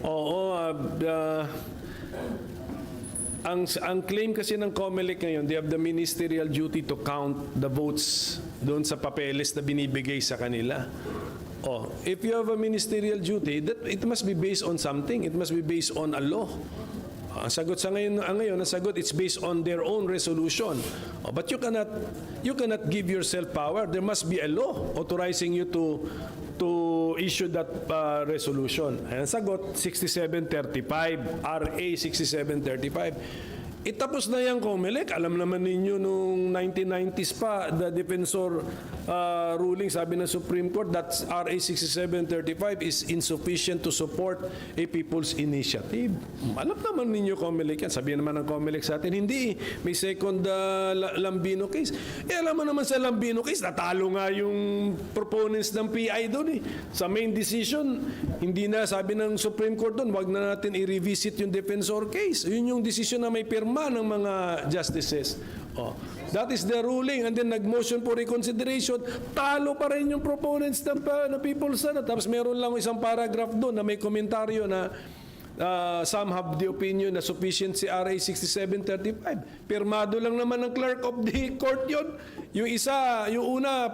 Oo, ang claim kasi ng COMELEC ngayon, they have the ministerial duty to count the votes doon sa papeles na binibigay sa kanila. Oh, if you have a ministerial duty, that it must be based on something. It must be based on a law. Ang sagot sa ngayon, ang sagot, it's based on their own resolution. Oh, but you cannot give yourself power. There must be a law authorizing you to issue that resolution. Ang sagot, 6735, RA 6735. Itapos na yung COMELEC. Alam naman ninyo nung 1990s pa, the defensor ruling, sabi ng Supreme Court, that RA 6735 is insufficient to support a people's initiative. Alam naman ninyo COMELEC yan. Sabihin naman ng COMELEC sa atin, hindi, may second Lambino case. Alam mo naman sa Lambino case, natalo nga yung proponents ng PI doon eh. Sa main decision, hindi na, sabi ng Supreme Court doon, wag na natin i-revisit yung defensor case. Yun yung decision na may pirma ng mga justices. Oh, that is the ruling, and then nag-motion for reconsideration, talo pa rin yung proponents ng People's Senate. Tapos meron lang isang paragraph doon na may komentaryo na some have the opinion na sufficient si RA 6735. Pirmado lang naman ng clerk of the court yun. Yung isa, yung una,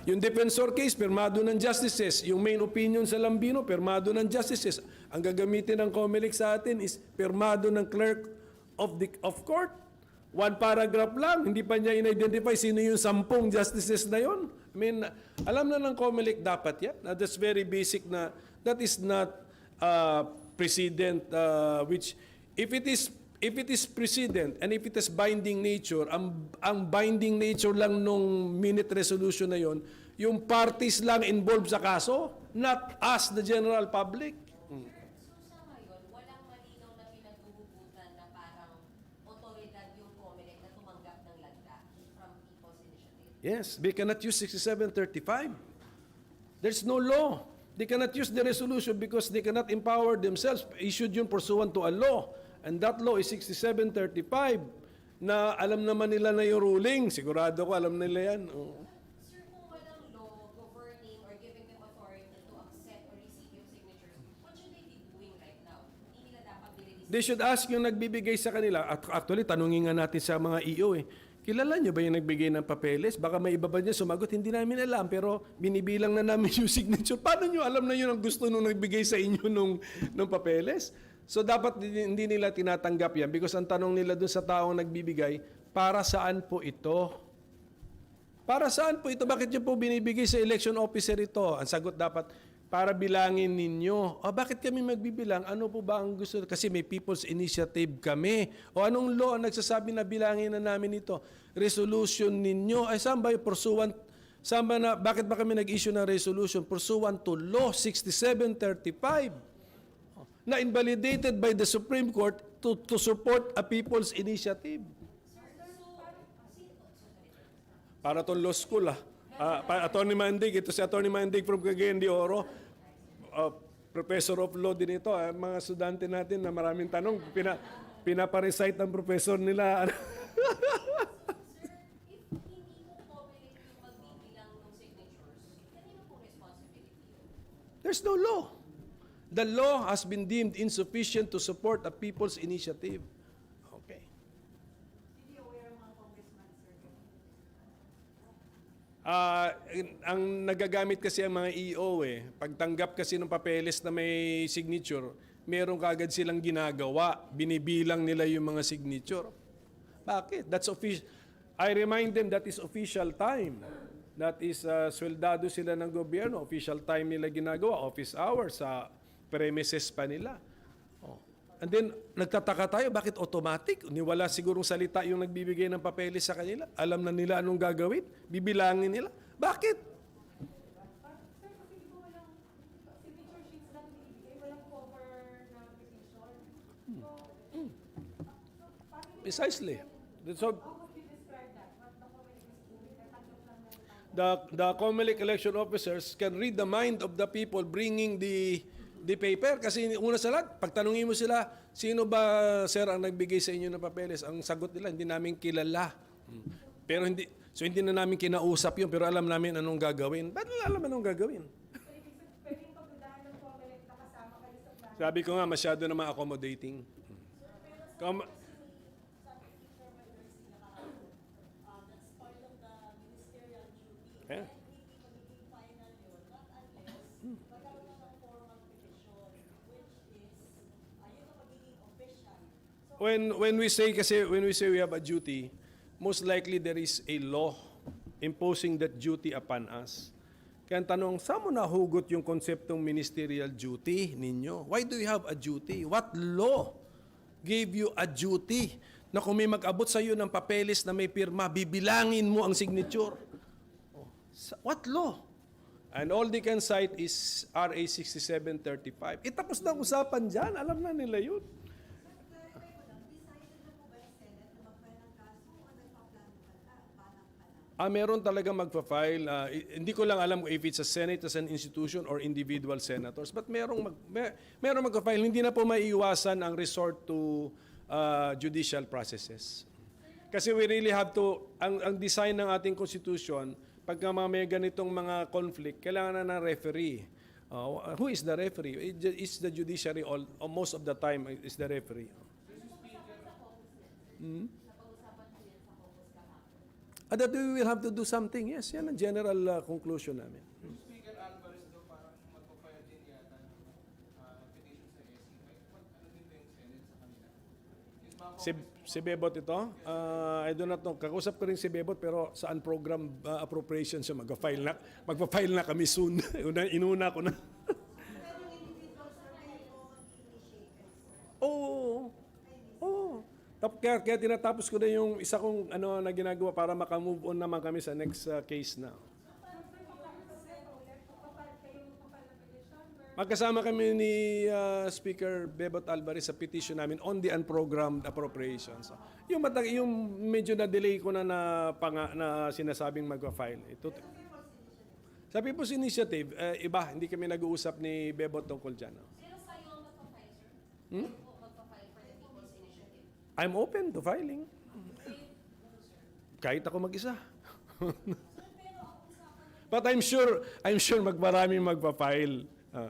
yung defensor case, pirmado ng justices. Yung main opinion sa Lambino, pirmado ng justices. Ang gagamitin ng COMELEC sa atin is pirmado ng clerk of court. One paragraph lang, hindi pa niya in-identify sino yung 10 justices na yon. I mean, alam na ng COMELEC dapat yan. That's very basic na, that is not precedent which, if it is precedent and if it is binding nature, ang binding nature lang nung minute resolution na yon, yung parties lang involved sa kaso, not us, the general public. Yes, they cannot use 6735. There's no law. They cannot use the resolution because they cannot empower themselves. Issued yun pursuant to a law. And that law is 6735 na alam naman nila na yung ruling. Sigurado ko alam nila yan. Oh. Sir, kung walang law governing or giving them authority to accept or receive yung signatures, what should they be doing right now? Hindi nila dapat i-release. They should ask yung nagbibigay sa kanila. Actually, tanungin nga natin sa mga EO eh. Kilala nyo ba yung nagbigay ng papeles? Baka may iba ba niya sumagot, hindi namin alam, pero binibilang na namin yung signature. Paano nyo alam na yun ang gusto nung nagbigay sa inyo nung papeles? So dapat hindi nila tinatanggap yan because ang tanong nila dun sa taong nagbibigay, para saan po ito? Para saan po ito? Bakit nyo po binibigay sa election officer ito? Ang sagot dapat, para bilangin ninyo. O bakit kami magbibilang? Ano po ba ang gusto? Kasi may people's initiative kami. O anong law ang nagsasabi na bilangin na namin ito? Resolution ninyo. Ay saan ba yung pursuant? Saan ba na, bakit ba kami nag-issue ng resolution? Pursuant to Law 6735 na invalidated by the Supreme Court to support a people's initiative. Para itong law school Attorney Mandig, ito si Attorney Mandig from Cagayan de Oro, professor of law din ito. Mga estudyante natin na maraming tanong, pinaparecite ng professor nila. Sir, if hindi mo COMELEC yung magbibilang ng signatures, kanino pong responsibility yun? There's no law. The law has been deemed insufficient to support a people's initiative. Okay. Hindi aware mga congressman, sir. Ang nagagamit kasi ang mga EO pagtanggap kasi ng papeles na may signature, meron kagad silang ginagawa, binibilang nila yung mga signature. Bakit? That's official. I remind them that is official time. That is, sweldado sila ng gobyerno, official time nila ginagawa, office hours sa premises pa nila. And then, nagtataka tayo, bakit automatic? Wala sigurong salita yung nagbibigay ng papeles sa kanila. Alam na nila anong gagawin. Bibilangin nila. Bakit? Sir, kasi di ba walang signature sheets lang binibigay, walang cover na petition. Precisely. So, How would you describe that? What the COMELEC is doing? Natanggap lang ng tao. the COMELEC election officers can read the mind of the people bringing the paper. Kasi una sa lahat, pagtanungin mo sila, sino ba, sir, ang nagbigay sa inyo ng papeles? Ang sagot nila, hindi namin kilala. Pero hindi na namin kinausap yun, pero alam namin anong gagawin. Ba't nila alam anong gagawin? So, ibig sabihin, pwedeng pagdudahan ng COMELEC Sabi ko nga, masyado naman accommodating. Kam- That's part of the ministerial duty. Yeah. Hindi magiging final yun, not unless magkaroon na ng formal petition, which is, yun ang magiging official. So, when we say we have a duty, most likely there is a law imposing that duty upon us. Kaya ang tanong, saan mo nahugot yung konseptong ministerial duty ninyo? Why do you have a duty? What law gave you a duty na kung may mag-abot sa iyo ng papeles na may pirma, bibilangin mo ang signature? Oh, what law? And all they can cite is RA 6735. Tapos na ang usapan dyan. Alam na nila yun. clarify ko lang, decided na po ba yung Senate na mag-file ng kaso o nagpaplano ka na, palang ka na? Meron talaga magpa-file. Hindi ko lang alam if it's a Senate as an institution or individual senators. But merong magpa-file. Hindi na po maiiwasan ang resort to judicial processes. Kasi we really have to, ang design ng ating constitution, pagka may ganitong mga conflict, kailangan na ng referee. Who is the referee? It's the judiciary most of the time is the referee. That we will have to do something. Yes, yan ang general conclusion namin. Speaker Alvarez daw parang magpapile din yata ng petition sa SC. Ano din ba yung Senate sa kanila? Yung mga Si Bebot ito, I do not know. Kakusap ko rin si Bebot pero sa unprogrammed appropriations siya magpa-file na kami soon. Inuna ko na. Pero yung individual survey mo mag-initiate. Oo. Oo. Kaya tinatapos ko na yung isa kong na ginagawa para maka-move on naman kami sa next case na. Magkasama kami ni Speaker Bebot Alvarez sa petition namin on the unprogrammed appropriations. Yung medyo na-delay ko na na sinasabing magpa-file. Sa People's Initiative, iba, hindi kami nag-uusap ni Bebot tungkol dyan. Sino sa'yo ang magpa-file, sir? Sino po magpa-file for the People's Initiative? I'm open to filing. Kahit ako mag-isa. But I'm sure magmaraming magpa-file. Sir,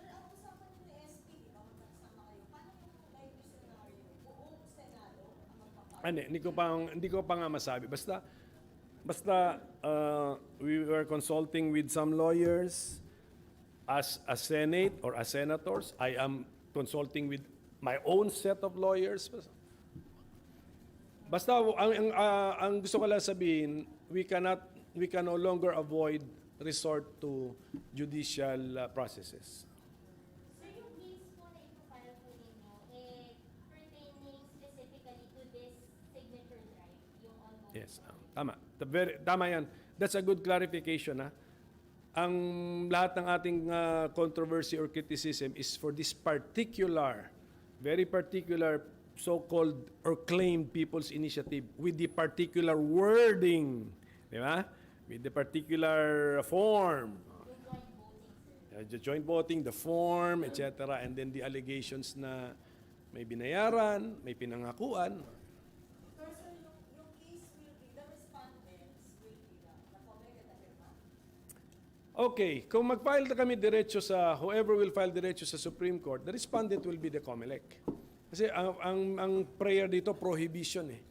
ang usapan mo ni SP, di ba, magkasama kayo, paano yung likely scenario? Buong Senado ang magpapalagay? Hindi ko pa nga masabi. Basta we were consulting with some lawyers as a Senate or as senators. I am consulting with my own set of lawyers. Basta ang gusto ko lang sabihin, we can no longer avoid resort to judicial processes. So yung case po na ipapile po ninyo, pertaining specifically to this signature drive, yung ongoing. Yes, tama. Tama yan. That's a good clarification. Ang lahat ng ating controversy or criticism is for this very particular so-called or claimed people's initiative with the particular wording. Di ba? With the particular form. The joint voting, the form, etc. And then the allegations na may binayaran, may pinangakuan. Pero sir, yung case will be, the respondents will be the COMELEC at the FIRMA? Okay, kung mag-file na kami diretso sa, whoever will file diretso sa Supreme Court, the respondent will be the COMELEC. Kasi ang prayer dito, prohibition eh.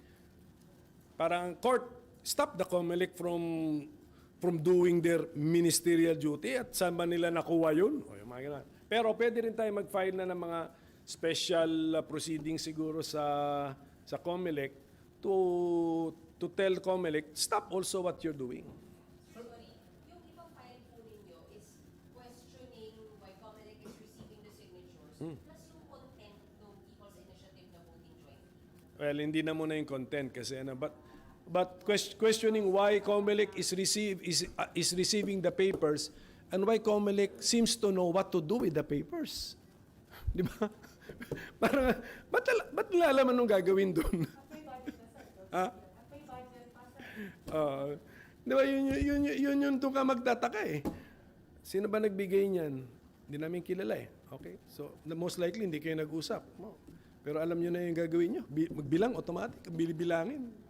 Parang court, stop the COMELEC from doing their ministerial duty at saan ba nila nakuha yun? O, yung mga ganun. Pero pwede rin tayo mag-file na ng mga special proceedings siguro sa COMELEC to tell COMELEC, stop also what you're doing. Sorry, yung ibang file po ninyo is questioning why COMELEC is receiving the signatures plus yung content ng People's Initiative na voting jointly. Well, hindi na muna yung content kasi but questioning why COMELEC is receiving the papers and why COMELEC seems to know what to do with the papers. Di ba? Parang, ba't nalalaman nung gagawin doon? May budget na sir. Ha? May budget pa sir. Di ba, yun doon ka magtataka eh. Sino ba nagbigay niyan? Hindi namin kilala eh. Okay? So, most likely, hindi kayo nag-usap. Pero alam nyo na yung gagawin nyo. Magbilang, automatic. Bilibilangin.